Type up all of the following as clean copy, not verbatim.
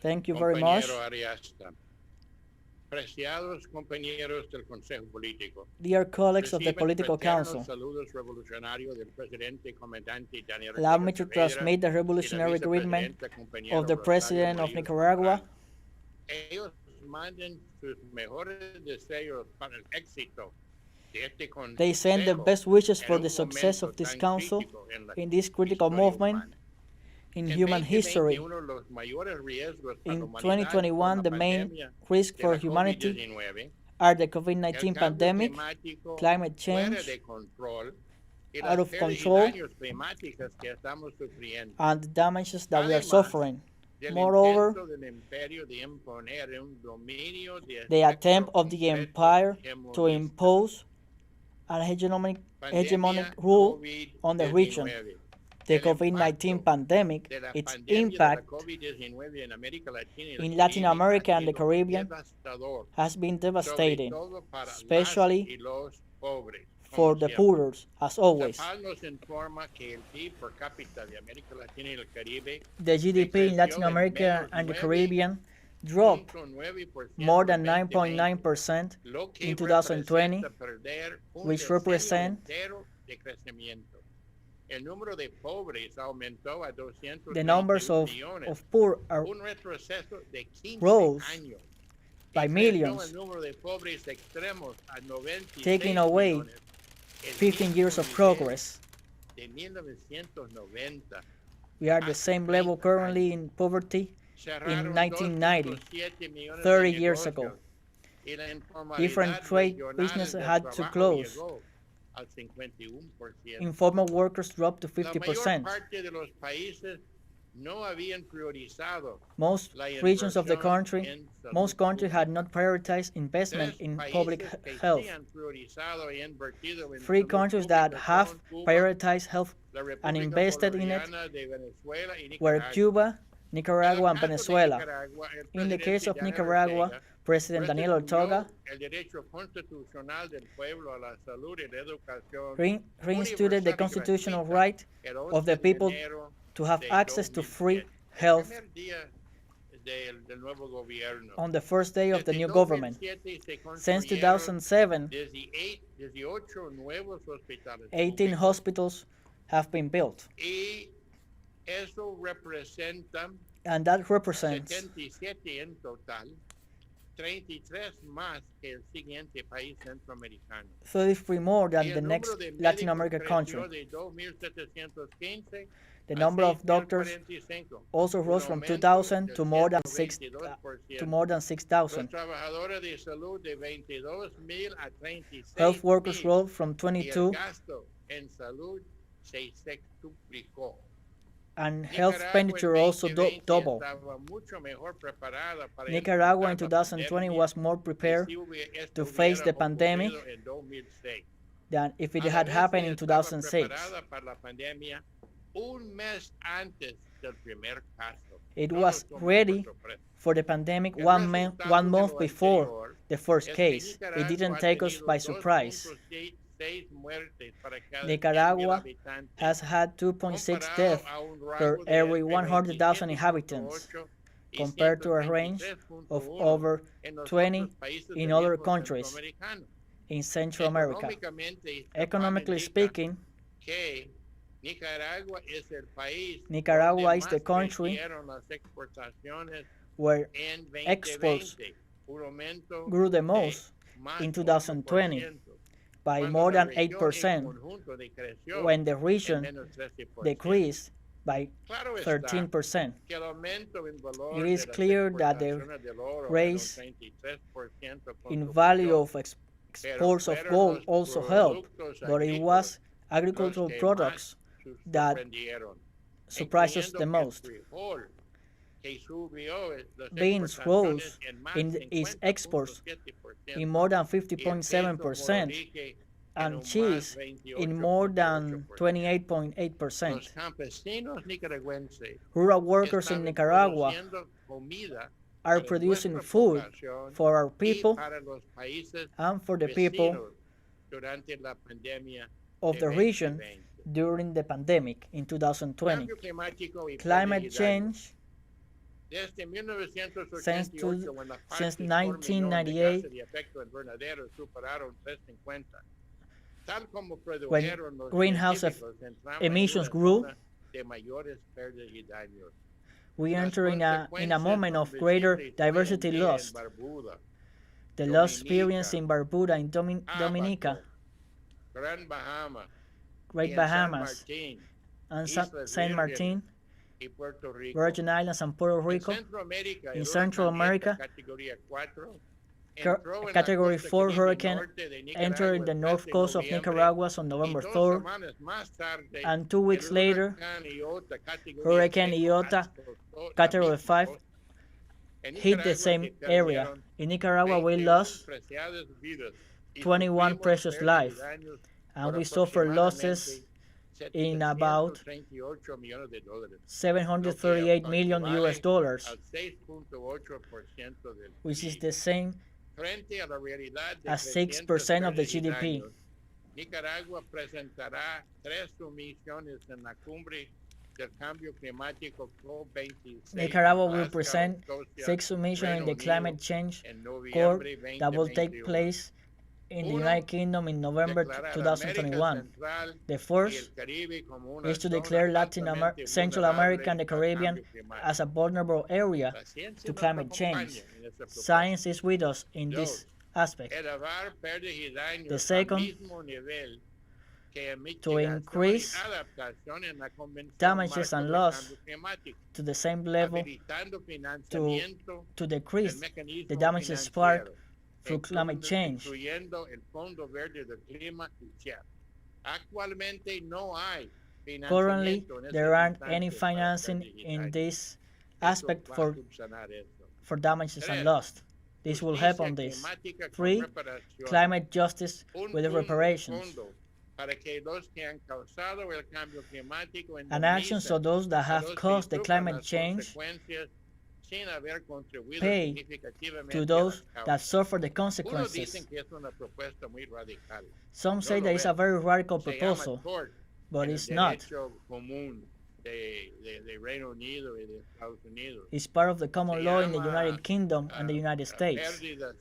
Thank you very much. Preciados compañeros del Consejo Político, Dear colleagues of the reciban Political fraternos Council, saludos revolucionarios del presidente y comandante Daniel allow Ortega me to Saavedra transmit the y la revolutionary greeting vicepresidenta of compañero the Rosario President of Murillo Nicaragua. Zambrano. Ellos mandan sus mejores deseos para el éxito de este They send the consejo best wishes en for un the success momento of this tan council crítico en la in this critical historia movement humana. in En human history. 2021, los mayores riesgos para la In humanidad con 2021, la the main pandemia risk de for la humanity COVID-19, are the el COVID-19 cambio pandemic, climático climate fuera change, de control y out las of pérdidas y control, daños climáticos que estamos sufriendo. and the damages that we are Además suffering. del Moreover, intento del imperio de imponer un dominio de the attempt of the completo empire to hegemonista. impose an hegemonic Pandemia rule on the region. COVID-19. The El COVID-19 impacto pandemic, de la its pandemia de la impact COVID-19 en América Latina y el in Latin Caribe America ha and the sido Caribbean devastador, has been sobre devastating, todo para las especially y los pobres, for como the siempre. poor, as always. CEPAL nos informa que el PIB per cápita de América Latina y el Caribe The GDP in Latin decreció en America menos and the Caribbean dropped 9.9% more than en 9.9% lo que in 2020, representa perder un which decenio represent entero de crecimiento. El número de pobres aumentó a 231 the numbers millones, of poor are un retroceso de 15 rose años. by Y creció millions, el número de pobres extremos a 96 taking away millones, el 15 years of mismo progress. nivel de 1990. We are the hace same level 30 currently años. in poverty Cerraron in 1990, 2.7 millones 30 de years ago. negocios, y la informalidad Different trade regional businesses del had to trabajo close. llegó al 51%. Informal workers dropped to La mayor 50%. parte de los países no habían priorizado Most la regions of the inversión country, en salud most countries had pública. not prioritized investment Tres in países public que sí health. han priorizado y invertido en 3 salud countries that pública have son Cuba, prioritized health la and República invested in it Bolivariana de Venezuela y were Nicaragua. Cuba, En Nicaragua, el and caso de Venezuela. Nicaragua, el In the case presidente of Daniel Nicaragua, Ortega President Daniel Ortega restituyó el derecho constitucional del pueblo a la salud y la educación reinstituted the universal y constitutional gratuita right el of 11 the de people enero to have de access to free 2007, health el primer día del nuevo gobierno. on the first day of the Desde new government. 2007 se Since construyeron 2007, 18 nuevos hospitales 18 públicos, hospitals have been built, y eso representa and that represents 77 en total, 33 más que el siguiente país centroamericano. 33 more Y than el the número next de Latin médicos American country. creció de 2.715 The a number of doctors 6.045, also un rose from aumento 2,000 del to more than 122%. 6,000. Los trabajadores de salud de 22.000 a 36.000. Health workers rose from Y el 22, gasto en salud se sextuplicó. and health Nicaragua en expenditure also 2020 doubled. estaba mucho mejor preparada para Nicaragua in enfrentar la 2020 pandemia was more que prepared si to esto face hubiera the pandemic ocurrido en 2006. than if it A la had vez happened que in estaba 2006. preparada para la pandemia un mes antes del primer caso. It No was nos tomó por ready sorpresa. for the pandemic El one resultado de month lo before anterior the first es que case. It Nicaragua didn't ha take us tenido by surprise. 2.6 muertes para cada 100,000 Nicaragua habitantes, has had 2.6 comparado deaths a un per rango de every entre 100,000 inhabitants, 27.8 y compared to a range of 123.1 over en los 20 otros países in del other mismo countries centroamericano. in Central America. Económicamente, Economically indica speaking, que Nicaragua es el país Nicaragua donde is the más country crecieron las exportaciones where en exports 2020, un aumento grew the de most más in 8%, 2020 by cuando more la than región en 8%, conjunto decreció when the en region menos 13%. decreased by Claro está 13%. que el aumento en valor It is de las clear that the exportaciones del oro raise en un 33% in con value su of pero exports of fueron gold los also helped, productos but it agrícolas was los agricultural que products más that sorprendieron, surprised us incluyendo the el most. frijol, que subió las Beans exportaciones rose en más in its exports 50.7%, in more than y el queso 50.7%, moronique en and un más cheese in more than 28.8%. 28.8%. Los campesinos nicaragüenses Rural workers in estaban Nicaragua produciendo comida are para producing nuestra food población for our y people para los países and for the people vecinos durante la pandemia of de the region 2020. during the pandemic in 2020. Cambio climático y pérdida Climate y daños. change Desde Since 1988, when the since partes por millón de 1998, gases de efecto invernadero superaron 350, tal como when produjeron los greenhouse científicos, entramos en emissions una grew, zona de mayores pérdidas y daños. we Las enter in a consecuencias moment son of greater visibles hoy en diversity día en lost. Barbuda, The loss experienced Dominica, in Barbuda, in Dominica, Abaco, Gran Bahama, y Great en San Bahamas, Martín, and Islas Saint Martin, Vírgenes y Puerto Rico. Virgin Islands, and Puerto En Rico. Centroamérica, In el Central huracán America, ETA categoría 4 entró en la Category costa 4 caribe hurricane norte de entered Nicaragua the el 3 north de coast of noviembre Nicaragua on y November 2 3rd, semanas más tarde and 2 weeks el later, huracán Iota categoría Hurricane 5 Iota, azotó la Category misma 5, costa. En hit the Nicaragua se same area. perdieron In Nicaragua, we 21 lost preciadas vidas y 21 sufrimos precious pérdidas y lives, daños and por we suffered aproximadamente losses in about $738 millones de dólares, lo que 738 million US equivale dollars, al 6.8% del which is PIB. the same Frente a la realidad de as crecientes 6% of the pérdidas y GDP. daños, Nicaragua presentará 3 sumisiones en la cumbre del cambio climático COP26 Nicaragua en will Alaska, present Escocia, 6 submissions in Reino the Unido climate change en core noviembre that will take 2021. place in the Uno, United Kingdom in November declarar América 2021. Central The y first el Caribe como una is to zona declare altamente Central America and the vulnerable al Caribbean cambio climático. as a vulnerable area La ciencia to nos climate acompaña change. en esta propuesta. Science is with us in this Dos, aspect. elevar pérdidas y daños The al second, mismo nivel que to mitigación y increase adaptación en la Convención damages Marco and del loss Cambio Climático, to the same level habilitando financiamiento to del decrease mecanismo the damages sparked financiero, through climate change. incluyendo el Fondo Verde del Clima y CHEP. Actualmente no hay Currently, financiamiento en esas there aren't any instancias para financing pérdidas y in daños. this Eso aspect va a for subsanar esto. damages and Tres, loss. This will help justicia on this. climática con 3. reparación. Climate justice Un with reparations. fondo para que los que han causado el cambio climático An action so those that a have los que caused the sufran climate las change consecuencias sin haber contribuido pay significativamente to a those las that causas. suffer the Unos consequences. dicen que es una propuesta muy radical. Some say No that lo it's es. a very radical Se llama proposal, tort but en el it's not. derecho común de Reino Unido y de Estados Unidos. It's part of the common Se law in the llama, United Kingdom and the United States. Pérdidas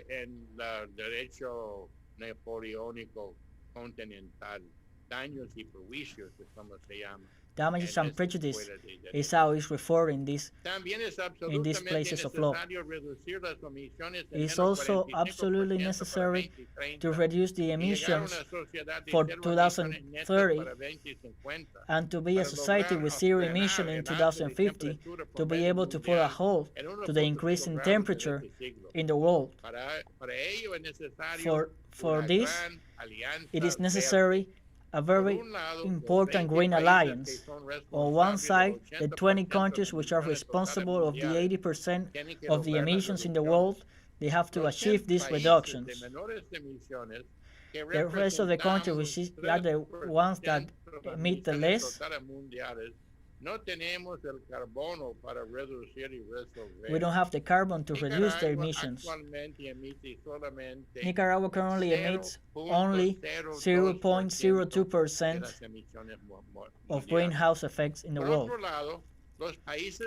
en el derecho napoleónico continental, daños y perjuicios, es como se llama. Damages en and esta prejudice escuela de derecho. is how it's referred in these También es places of law. necesario reducir las emisiones en It's menos also 45% absolutely para necessary 2030 to reduce the y llegar a emissions una sociedad de for cero emisiones netas 2030 para 2050, and to be a para society lograr with zero frenar emission in el alza de 2050 temperatura to be promedio able to put a mundial halt en to the 1.5 increase in grados temperature en este siglo. in the world. Para ello es necesario For una this, gran alianza it is verde. necessary a very Por un lado, los important 20 green países alliance. que son On one responsables side, del the 20 80% countries de which are emisiones responsible totales of the mundiales 80% tienen que of the lograr las emissions in the reducciones. world, they have to Los achieve 100 these países reductions. de menores emisiones que The rest of the countries, which are the ones that meet the list, totales mundiales, no tenemos el carbono para reducir y resolver. we don't have the carbon to reduce their Nicaragua emissions. actualmente emite solamente Nicaragua currently emits only 0.02% of greenhouse effects in the world.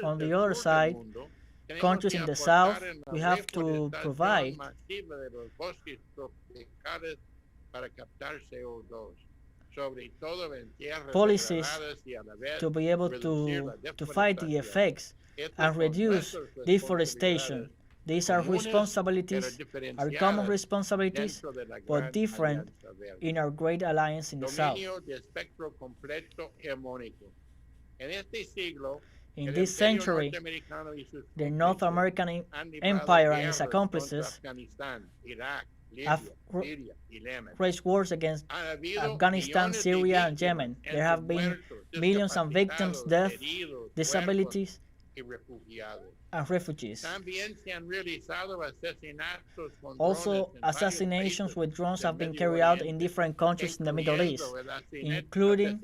On the other side, countries in the south, we have to provide policies to be able to fight the effects and reduce deforestation. These are responsibilities, are common responsibilities, but different in our great alliance in the south. In this century, the North American Empire and its accomplices have waged wars against Afghanistan, Syria, and Yemen. There have been millions of victims, deaths, disabilities, and refugees. Also, assassinations with drones have been carried out in different countries in the Middle East, including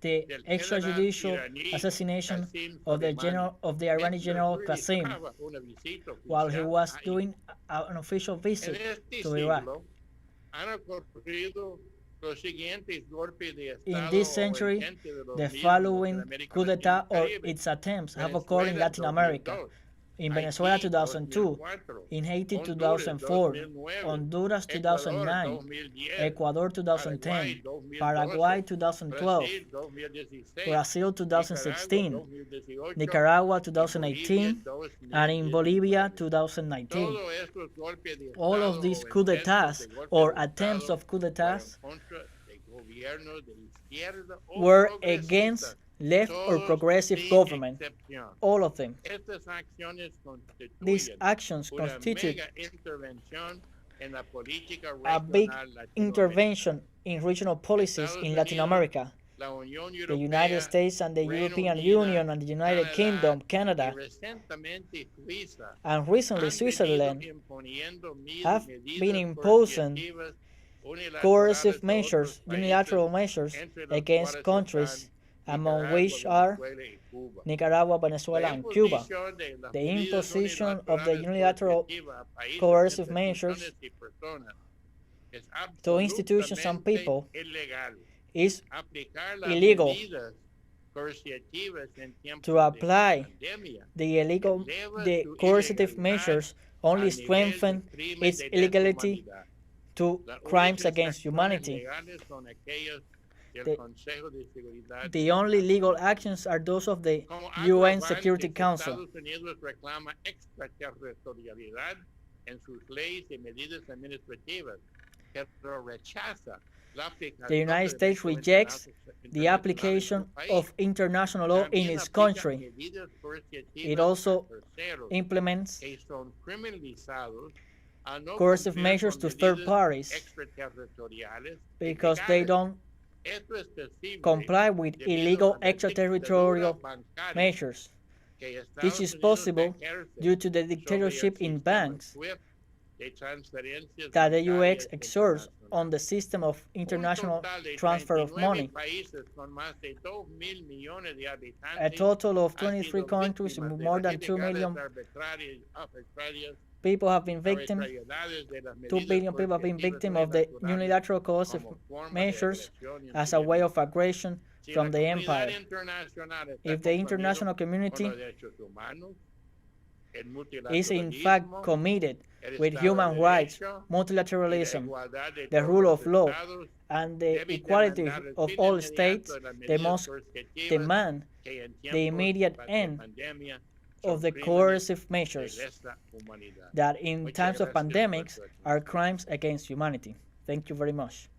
the extrajudicial assassination of the Iranian general Qasem while he was doing an official visit to Iraq. In this century, the following coup d'etat or its attempts have occurred in Latin America: in Venezuela 2002, in Haiti 2004, Honduras 2009, Ecuador 2010, Paraguay 2012, Brazil 2016, Nicaragua 2018, and in Bolivia 2019. All of these coup d'etats or attempts of coup d'etats were against left or progressive government, all of them. These actions constitute a big intervention in regional policies in Latin America. The United States and the European Union and the United Kingdom, Canada, and recently Switzerland have been imposing coercive measures, unilateral measures against countries, among which are Nicaragua, Venezuela, and Cuba. The imposition of the unilateral coercive measures to institutions and people is illegal. To apply the coercive measures only strengthen its illegality to crimes against humanity. The only legal actions are those of the UN Security Council. The United States rejects the application of international law in its country. It also implements coercive measures to third parties because they don't comply with illegal extraterritorial measures. This is possible due to the dictatorship in banks that the U.S. exerts on the system of international transfer of money. A total of 23 countries with more than 2 million people have been victims. 2 billion people have been victims of the unilateral coercive measures as a way of aggression from the empire. If the international community is in fact committed with human rights, multilateralism, the rule of law, and the equality of all states, they must demand the immediate end of the coercive measures that in times of pandemics are crimes against humanity. Thank you very much.